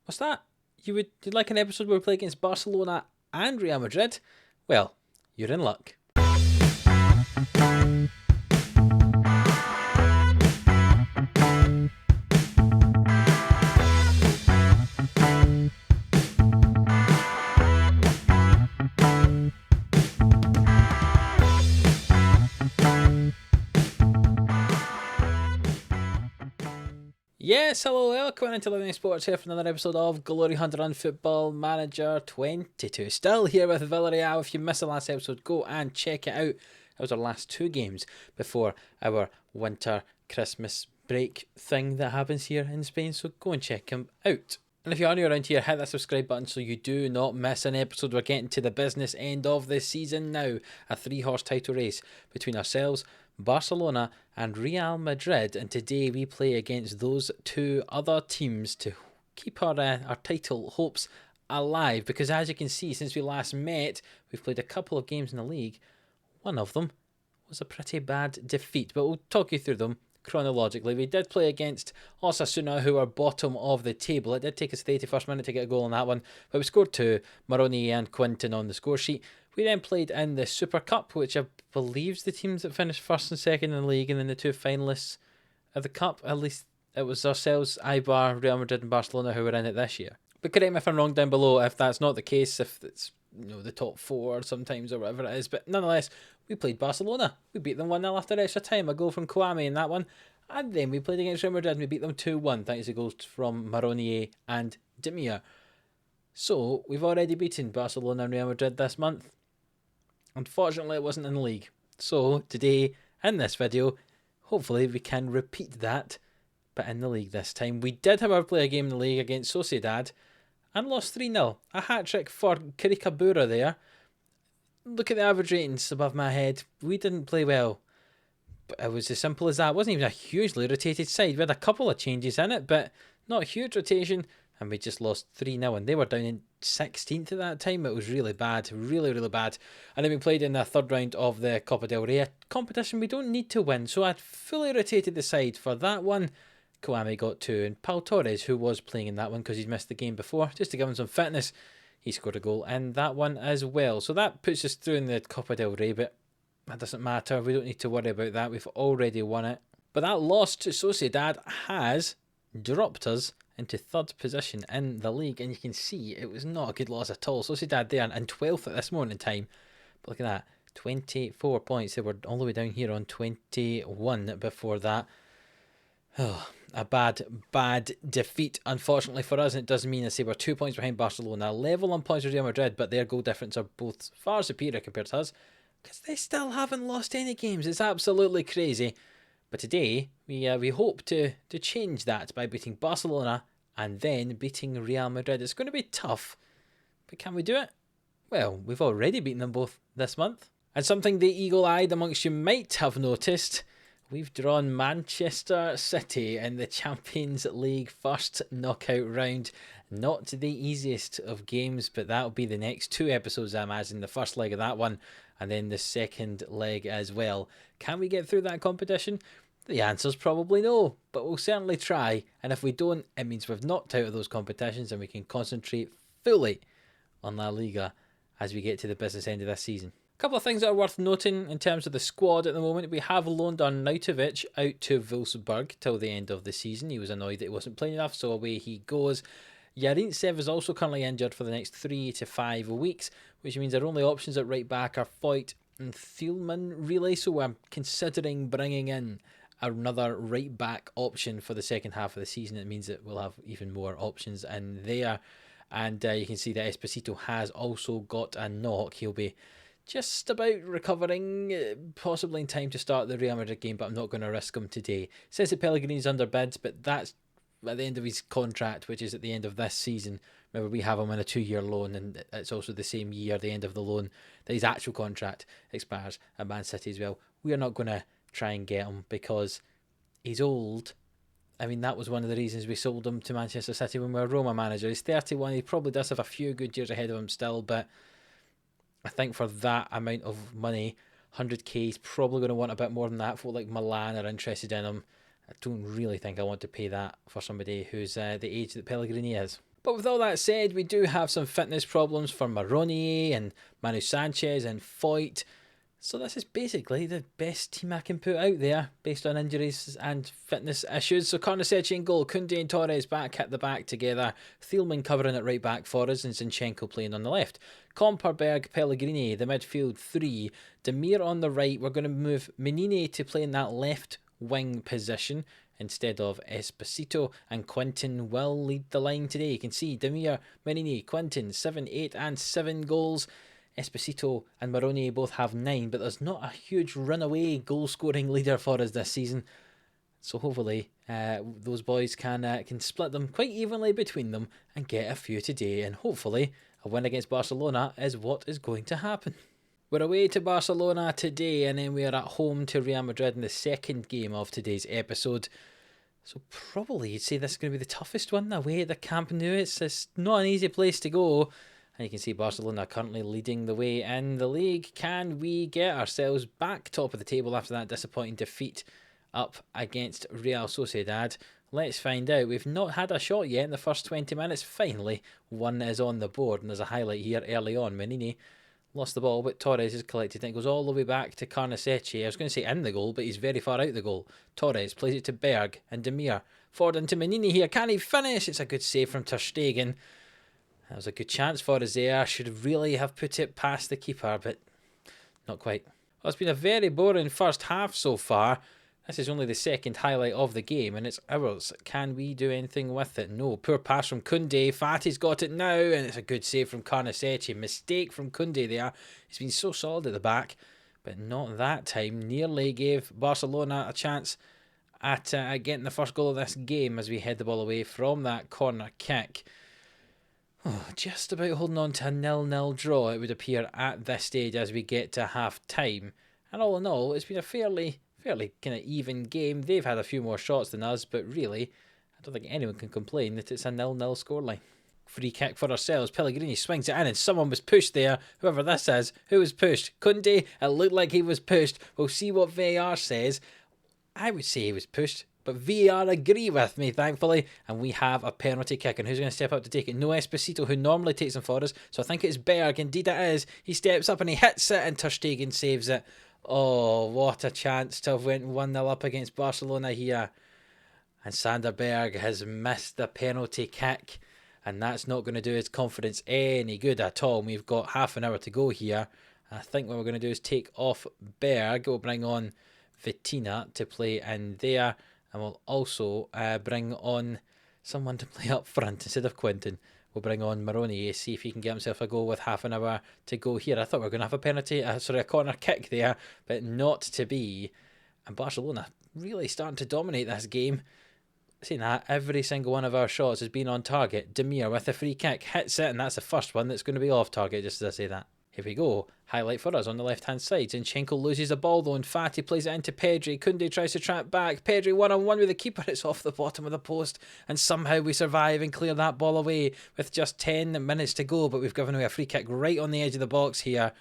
What's that? You'd like an episode where we play against Barcelona and Real Madrid? Well, you're in luck. Yes, hello, welcome into Living Sports here for another episode of Glory Hunter on Football Manager 22. Still here with SerieA. If you missed the last episode, go and check it out. That was our last two games before our winter Christmas break thing that happens here in Spain, so go and check them out. And if you are new around here, hit that subscribe button so you do not miss an episode. We're getting to the business end of this season now. A 3-horse title race between ourselves, Barcelona and Real Madrid, and today we play against those two other teams to keep our title hopes alive, because as you can see, since we last met, we've played a couple of games in the league. One of them was a pretty bad defeat, but we'll talk you through them chronologically. We did play against Osasuna, who are bottom of the table. It did take us the 81st minute to get a goal on that one, but we scored two, Maroni and Quinton on the score sheet. We then played in the Super Cup, which I believe is the teams that finished first and second in the league, and then the two finalists of the Cup. At least it was ourselves, Eibar, Real Madrid and Barcelona who were in it this year. But correct me if I'm wrong down below if that's not the case, if it's the top four sometimes or whatever it is. But nonetheless, we played Barcelona. We beat them 1-0 after extra time, a goal from Kouame in that one. And then we played against Real Madrid and we beat them 2-1 thanks to goals from Maronier and Demir. So we've already beaten Barcelona and Real Madrid this month. Unfortunately, it wasn't in the league. So today, in this video, hopefully we can repeat that, but in the league this time. We did, however, play a game in the league against Sociedad and lost 3-0. A hat-trick for Kirikabura there. Look at the average ratings above my head. We didn't play well, but it was as simple as that. It wasn't even a hugely rotated side. We had a couple of changes in it, but not a huge rotation, and we just lost 3-0, and they were down in 16th at that time. It was really bad, really, really bad. And then we played in the third round of the Copa del Rey, a competition we don't need to win, so I'd fully rotated the side for that one. Kouame got two, and Pau Torres, who was playing in that one because he'd missed the game before, just to give him some fitness, he scored a goal in that one as well. So that puts us through in the Copa del Rey, but that doesn't matter. We don't need to worry about that. We've already won it. But that loss to Sociedad has dropped us into third position in the league, and you can see it was not a good loss at all. Sociedad there and 12th at this moment in time, but look at that, 24 points. They were all the way down here on 21 before that. Oh, a bad defeat, unfortunately for us. And it does mean, I say, we're 2 points behind Barcelona, level on points with Real Madrid, but their goal difference are both far superior compared to us, because they still haven't lost any games. It's absolutely crazy. But today, we hope to change that by beating Barcelona and then beating Real Madrid. It's going to be tough, but can we do it? Well, we've already beaten them both this month. And something the eagle-eyed amongst you might have noticed, we've drawn Manchester City in the Champions League first knockout round. Not the easiest of games, but that'll be the next two episodes, I imagine. The first leg of that one, and then the second leg as well. Can we get through that competition? The answer's probably no, but we'll certainly try. And if we don't, it means we've knocked out of those competitions and we can concentrate fully on La Liga as we get to the business end of this season. A couple of things that are worth noting in terms of the squad at the moment. We have loaned Arnautovic out to Wolfsburg till the end of the season. He was annoyed that he wasn't playing enough, so away he goes. Yarintsev is also currently injured for the next 3 to 5 weeks, which means our only options at right back are Foyt and Thielmann, really. So I'm considering bringing in another right back option for the second half of the season. It means that we'll have even more options in there. And you can see that Esposito has also got a knock. He'll be just about recovering, possibly in time to start the Real Madrid game, but I'm not going to risk him today. It says that Pellegrini's under bid, but that's at the end of his contract, which is at the end of this season. Remember, we have him on a 2-year loan, and it's also the same year, the end of the loan, that his actual contract expires at Man City as well. We are not going to try and get him because he's old. I mean, that was one of the reasons we sold him to Manchester City when we were Roma manager. He's 31, he probably does have a few good years ahead of him still, but I think for that amount of money, 100k, he's probably going to want a bit more than that. Folk like Milan are interested in him. I don't really think I want to pay that for somebody who's the age that Pellegrini is. But with all that said, we do have some fitness problems for Maroni and Manu Sanchez and Foyt. So this is basically the best team I can put out there based on injuries and fitness issues. So Karnaseci in goal, Koundé and Torres back at the back together, Thielmann covering at right back for us and Zinchenko playing on the left. Komperberg, Pellegrini, the midfield three, Demir on the right. We're going to move Menini to play in that left wing position instead of Esposito, and Quinten will lead the line today. You can see Demir, Menini, Quinten, 7, 8 and 7 goals. Esposito and Maroni both have 9, but there's not a huge runaway goal-scoring leader for us this season. So hopefully those boys can split them quite evenly between them and get a few today. And hopefully a win against Barcelona is what is going to happen. We're away to Barcelona today, and then we are at home to Real Madrid in the second game of today's episode. So probably you'd say this is going to be the toughest one away at the Camp Nou. It's not an easy place to go. And you can see Barcelona currently leading the way in the league. Can we get ourselves back top of the table after that disappointing defeat up against Real Sociedad? Let's find out. We've not had a shot yet in the first 20 minutes. Finally, one is on the board. And there's a highlight here early on. Menini lost the ball, but Torres has collected it. It goes all the way back to Karnaseci. I was going to say in the goal, but he's very far out the goal. Torres plays it to Berg and Demir. Forward into Menini here. Can he finish? It's a good save from Ter Stegen. That was a good chance for us there. Should really have put it past the keeper, but not quite. Well, it's been a very boring first half so far. This is only the second highlight of the game, and it's ours. Can we do anything with it? No. Poor pass from Koundé. Fati's got it now, and it's a good save from Karnaseci. Mistake from Koundé there. He's been so solid at the back, but not that time. Nearly gave Barcelona a chance at getting the first goal of this game as we head the ball away from that corner kick. Just about holding on to a 0-0 draw, it would appear, at this stage as we get to half-time. And all in all, it's been a fairly kind of even game. They've had a few more shots than us, but really, I don't think anyone can complain that it's a 0-0 scoreline. Free kick for ourselves. Pellegrini swings it in, and someone was pushed there. Whoever this is, who was pushed? Koundé? It looked like he was pushed. We'll see what VAR says. I would say he was pushed, but VAR agree with me, thankfully, and we have a penalty kick. And who's going to step up to take it? No Esposito, who normally takes them for us, so I think it's Berg. Indeed it is. He steps up and he hits it, and Ter Stegen saves it. Oh, what a chance to have went 1-0 up against Barcelona here. And Sander Berg has missed the penalty kick, and that's not going to do his confidence any good at all. We've got half an hour to go here. I think what we're going to do is take off Berg. We'll bring on Vitina to play in there. And we'll also bring on someone to play up front instead of Quinten. We'll bring on Maroni, see if he can get himself a goal with half an hour to go here. I thought we were going to have a penalty, a corner kick there, but not to be. And Barcelona really starting to dominate this game. Saying that, every single one of our shots has been on target. Demir with a free kick hits it, and that's the first one that's going to be off target, just as I say that. Here we go. Highlight for us on the left-hand side. Zinchenko loses the ball though, and Fati plays it into Pedri. Koundé tries to trap back. Pedri one-on-one with the keeper. It's off the bottom of the post, and somehow we survive and clear that ball away with just 10 minutes to go, but we've given away a free kick right on the edge of the box here.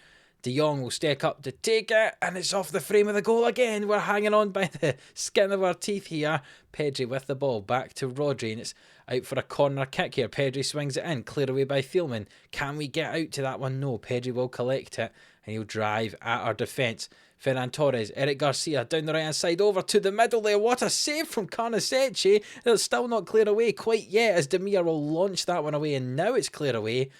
De Jong will step up to take it, and it's off the frame of the goal again. We're hanging on by the skin of our teeth here. Pedri with the ball back to Rodri, and it's out for a corner kick here. Pedri swings it in, cleared away by Thielmann. Can we get out to that one? No, Pedri will collect it, and he'll drive at our defence. Ferran Torres, Eric Garcia down the right hand side over to the middle there. What a save from Karnaseci. It's still not cleared away quite yet as Demir will launch that one away, and now it's cleared away.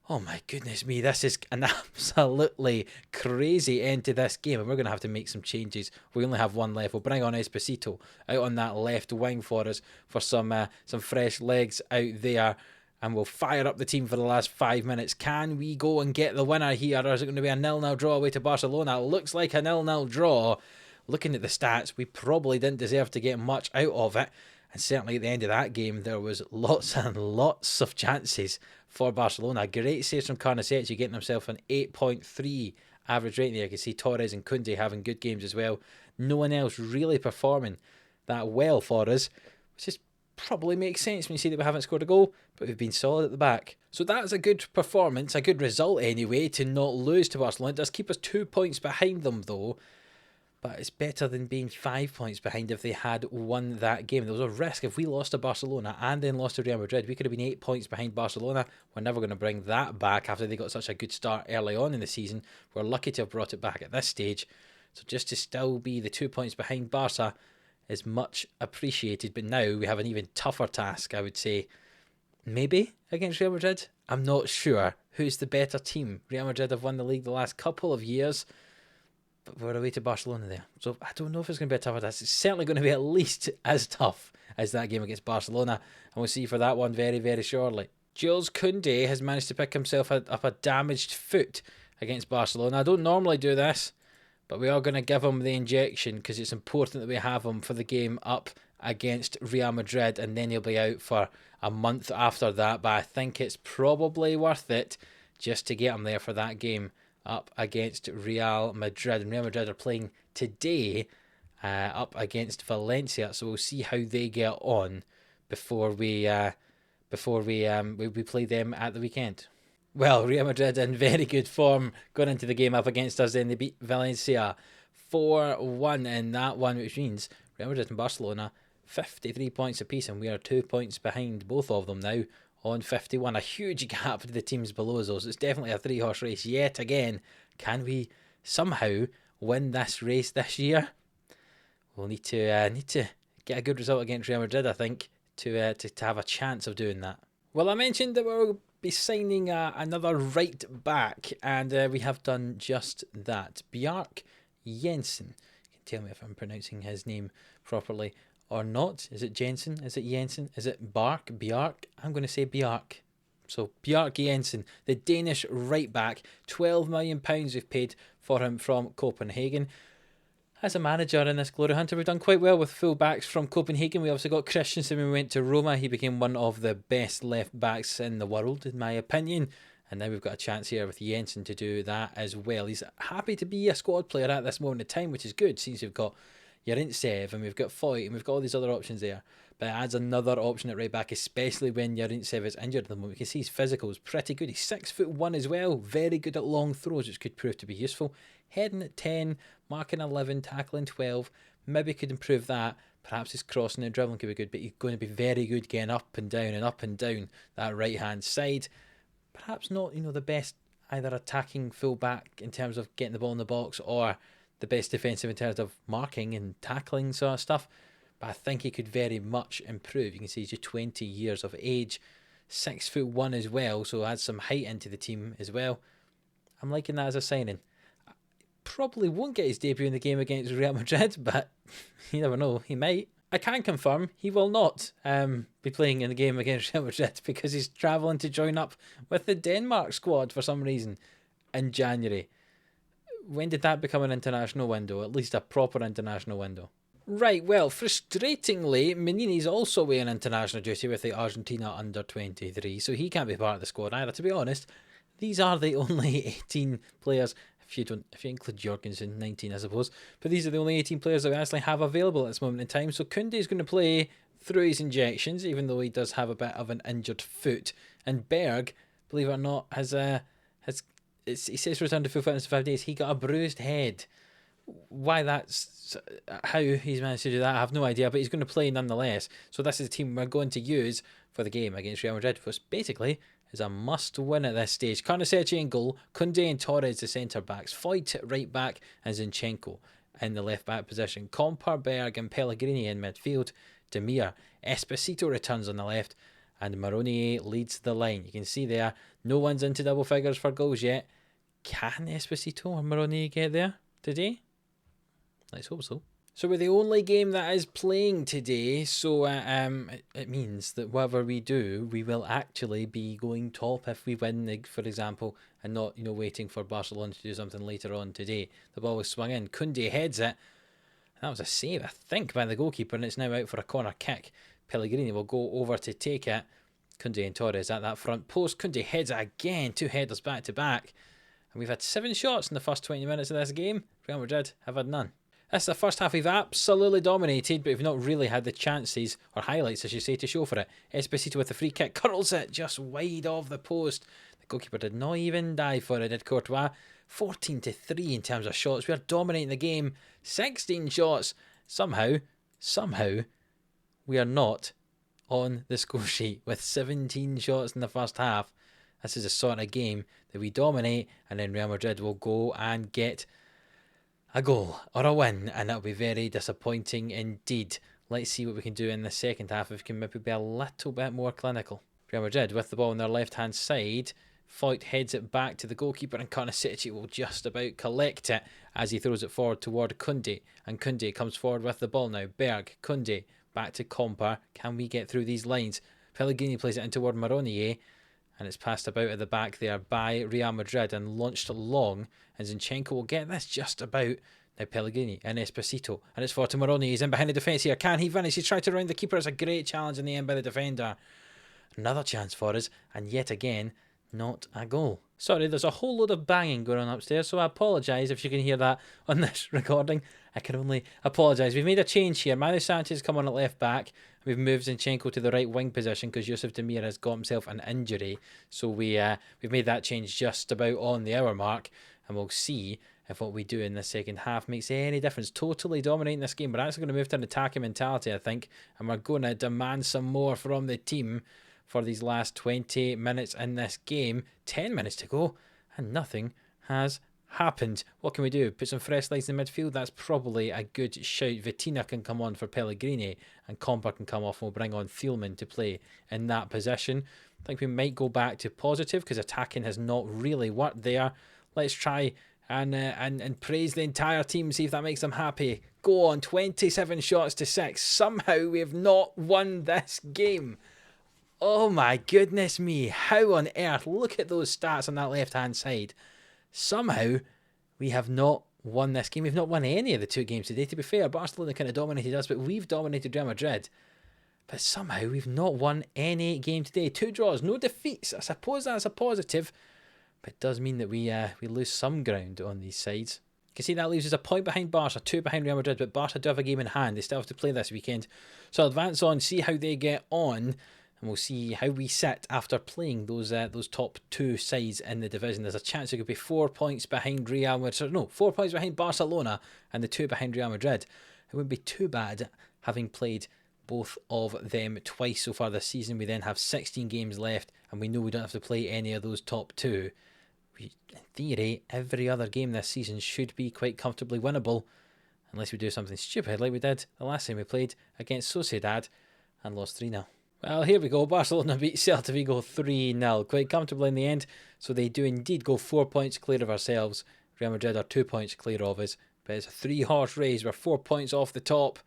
Oh my goodness me, this is an absolutely crazy end to this game, and we're going to have to make some changes. We only have one left. We'll bring on Esposito out on that left wing for us for some fresh legs out there, and we'll fire up the team for the last 5 minutes. Can we go and get the winner here, or is it going to be a 0-0 draw away to Barcelona? It looks like a 0-0 draw. Looking at the stats, we probably didn't deserve to get much out of it. And certainly at the end of that game, there was lots and lots of chances for Barcelona. Great saves from Karnaseci, getting himself an 8.3 average rating there. You can see Torres and Koundé having good games as well. No one else really performing that well for us, which is probably makes sense when you see that we haven't scored a goal, but we've been solid at the back. So that's a good performance, a good result anyway, to not lose to Barcelona. It does keep us 2 points behind them though. but it's better than being 5 points behind if they had won that game. There was a risk if we lost to Barcelona and then lost to Real Madrid. We could have been 8 points behind Barcelona. We're never going to bring that back after they got such a good start early on in the season. We're lucky to have brought it back at this stage. So just to still be the 2 points behind Barca is much appreciated. But now we have an even tougher task, I would say. Maybe against Real Madrid. I'm not sure who's the better team. Real Madrid have won the league the last couple of years, but we're away to Barcelona there. So I don't know if it's going to be a tougher task. It's certainly going to be at least as tough as that game against Barcelona. And we'll see for that one very, very shortly. Jules Koundé has managed to pick himself up a damaged foot against Barcelona. I don't normally do this, but we are going to give him the injection because it's important that we have him for the game up against Real Madrid, and then he'll be out for a month after that. But I think it's probably worth it just to get him there for that game up against Real Madrid. And Real Madrid are playing today up against Valencia, so we'll see how they get on before we play them at the weekend. Well, Real Madrid in very good form going into the game up against us. Then they beat Valencia 4-1 in that one, which means Real Madrid and Barcelona 53 points apiece, and we are 2 points behind both of them now on 51. A huge gap to the teams below us, so it's definitely a three-horse race yet again. Can we somehow win this race this year? We'll need to get a good result against Real Madrid, I think, to have a chance of doing that. Well, I mentioned that we'll be signing another right back, and we have done just that. Bjarke Jensen. You can tell me if I'm pronouncing his name properly or not. Is it Jensen? Is it Jensen? Is it Bjarke? I'm going to say Bjarke. So Bjarke Jensen, the Danish right back, £12 million we've paid for him from Copenhagen. As a manager in this Glory Hunter, we've done quite well with full backs from Copenhagen. We obviously got Christensen when we went to Roma. He became one of the best left backs in the world, in my opinion. And now we've got a chance here with Jensen to do that as well. He's happy to be a squad player at this moment in time, which is good, since we've got Yarintsev and we've got Foyt and we've got all these other options there. But it adds another option at right back, especially when Yarintsev is injured at the moment. We can see his physical is pretty good. He's 6'1" as well. Very good at long throws, which could prove to be useful. Heading at 10, marking 11, tackling 12. Maybe could improve that. Perhaps his crossing and dribbling could be good, but he's going to be very good getting up and down that right-hand side. Perhaps not, the best either attacking full-back in terms of getting the ball in the box, or the best defensive in terms of marking and tackling sort of stuff. But I think he could very much improve. You can see he's just 20 years of age, 6'1" as well, so adds some height into the team as well. I'm liking that as a signing. Probably won't get his debut in the game against Real Madrid, but you never know, he might. I can confirm he will not be playing in the game against Real Madrid because he's travelling to join up with the Denmark squad for some reason in January. When did that become an international window? At least a proper international window. Right, well, frustratingly, Menini's also away on international duty with the Argentina under-23, so he can't be part of the squad either. To be honest, these are the only 18 players, if you include Jorgensen, 19 I suppose, but these are the only 18 players that we actually have available at this moment in time. So Koundé is going to play through his injections, even though he does have a bit of an injured foot. And Berg, believe it or not, he says return to full fitness in 5 days. He got a bruised head. Why that's how he's managed to do that, I have no idea, but he's going to play nonetheless. So this is the team we're going to use for the game against Real Madrid, which basically is a must-win at this stage. Karnaseci in goal, Koundé and Torres the centre-backs, Foyt at right-back and Zinchenko in the left-back position. Komper, Berg and Pellegrini in midfield. Demir, Esposito returns on the left, and Maronier leads the line. You can see there, no one's into double figures for goals yet. Can Esposito or Maronier get there today? Let's hope so. So we're the only game that is playing today, so it means that whatever we do, we will actually be going top if we win, for example, and not waiting for Barcelona to do something later on today. The ball was swung in. Koundé heads it. That was a save, I think, by the goalkeeper, and it's now out for a corner kick. Pellegrini will go over to take it. Koundé and Torres at that front post. Koundé heads it again. 2 headers back to back. And we've had 7 shots in the first 20 minutes of this game. Real Madrid have had none. That's the first half we've absolutely dominated, but we've not really had the chances, or highlights I should say, to show for it. Esposito with the free kick, curls it just wide of the post. The goalkeeper did not even dive for it, did Courtois. 14-3 in terms of shots. We are dominating the game. 16 shots. Somehow, we are not on the score sheet with 17 shots in the first half. This is the sort of game that we dominate, and then Real Madrid will go and get a goal or a win, and that'll be very disappointing indeed. Let's see what we can do in the second half, if we can maybe be a little bit more clinical. Real Madrid with the ball on their left-hand side. Foyt heads it back to the goalkeeper, and Karnasic will just about collect it as he throws it forward toward Koundé. And Koundé comes forward with the ball now. Berg, Koundé, back to Kompa. Can we get through these lines? Pellegrini plays it in toward Maronier, and it's passed about at the back there by Real Madrid and launched long. And Zinchenko will get this just about. Now Pellegrini and Esposito, and it's for Maronier. He's in behind the defence here. Can he finish? He's tried to round the keeper. It's a great challenge in the end by the defender. Another chance for us, and yet again, not a goal. Sorry, there's a whole load of banging going on upstairs, so I apologise if you can hear that on this recording. I can only apologise. We've made a change here. Manu Sanchez come on at left back. We've moved Zinchenko to the right wing position because Yusuf Demir has got himself an injury. So we've made that change just about on the hour mark, and we'll see if what we do in the second half makes any difference. Totally dominating this game. We're actually going to move to an attacking mentality, I think, and we're going to demand some more from the team for these last 20 minutes in this game. 10 minutes to go, and nothing has happened. What can we do? Put some fresh legs in the midfield? That's probably a good shout. Vitina can come on for Pellegrini, and Kompa can come off, and we'll bring on Thielmann to play in that position. I think we might go back to positive because attacking has not really worked there. Let's try and praise the entire team, see if that makes them happy. Go on, 27 shots to 6. Somehow we have not won this game. Oh my goodness me, how on earth? Look at those stats on that left-hand side. Somehow we have not won this game. We've not won any of the two games today. To be fair, Barcelona kind of dominated us, but we've dominated Real Madrid. But somehow we've not won any game today. 2 draws, no defeats. I suppose that's a positive, but it does mean that we lose some ground on these sides. You can see that leaves us a point behind Barca, 2 behind Real Madrid, but Barca do have a game in hand. They still have to play this weekend. So I'll advance on, see how they get on, and we'll see how we sit after playing those top 2 sides in the division. There's a chance it could be 4 points behind Real Madrid. No, 4 points behind Barcelona and the 2 behind Real Madrid. It wouldn't be too bad having played both of them twice so far this season. We then have 16 games left, and we know we don't have to play any of those top 2. In theory, every other game this season should be quite comfortably winnable, unless we do something stupid like we did the last time we played against Sociedad and lost 3-0. Well, here we go. Barcelona beat Celta Vigo 3-0 quite comfortably in the end, so they do indeed go 4 points clear of ourselves. Real Madrid are 2 points clear of us, but it's a 3-horse race. We're 4 points off the top.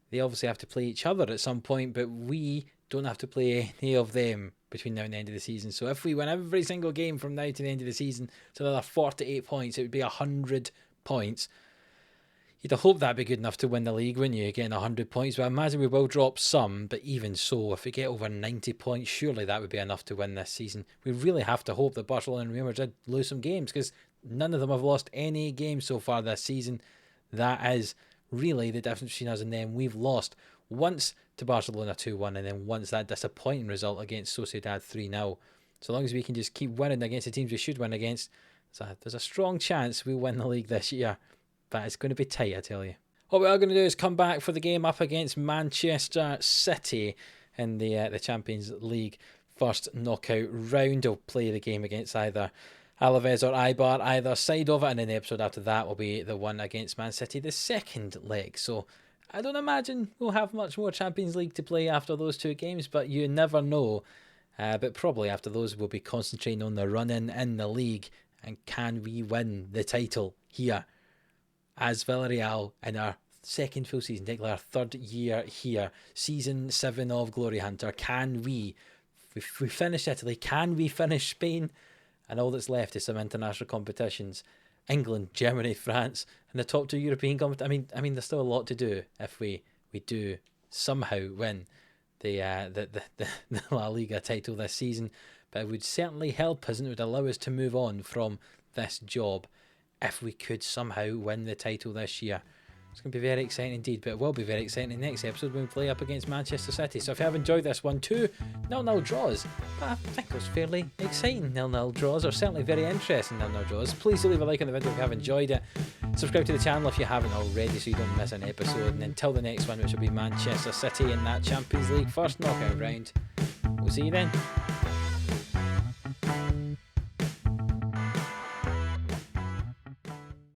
They obviously have to play each other at some point, but we don't have to play any of them between now and the end of the season. So if we win every single game from now to the end of the season, to another 48 points, it would be 100 points. You'd hope that'd be good enough to win the league, wouldn't you? Getting 100 points. But I imagine we will drop some, but even so, if we get over 90 points, surely that would be enough to win this season. We really have to hope that Barcelona and Real Madrid lose some games, because none of them have lost any games so far this season. That is really the difference between us and them. We've lost once to Barcelona 2-1, and then once that disappointing result against Sociedad 3-0. So long as we can just keep winning against the teams we should win against, there's a strong chance we'll win the league this year. But it's going to be tight, I tell you. What we are going to do is come back for the game up against Manchester City in the Champions League first knockout round. We'll play the game against either Alaves or Eibar, either side of it, and then the episode after that will be the one against Man City, the second leg. So I don't imagine we'll have much more Champions League to play after those 2 games, but you never know. But probably after those, we'll be concentrating on the run-in in the league, and can we win the title here as Villarreal in our second full season, technically our 3rd year here, season 7 of Glory Hunter. Can we, if we finish Italy, can we finish Spain? And all that's left is some international competitions. England, Germany, France, and the top 2 European competitions. I mean, there's still a lot to do if we do somehow win the La Liga title this season. But it would certainly help us, and it would allow us to move on from this job if we could somehow win the title this year. It's going to be very exciting indeed, but it will be very exciting in the next episode when we play up against Manchester City. So if you have enjoyed this one, 2 0-0 draws, I think it was fairly exciting 0-0 draws, or certainly very interesting 0-0 draws. Please do leave a like on the video if you have enjoyed it. Subscribe to the channel if you haven't already so you don't miss an episode. And until the next one, which will be Manchester City in that Champions League first knockout round, we'll see you then.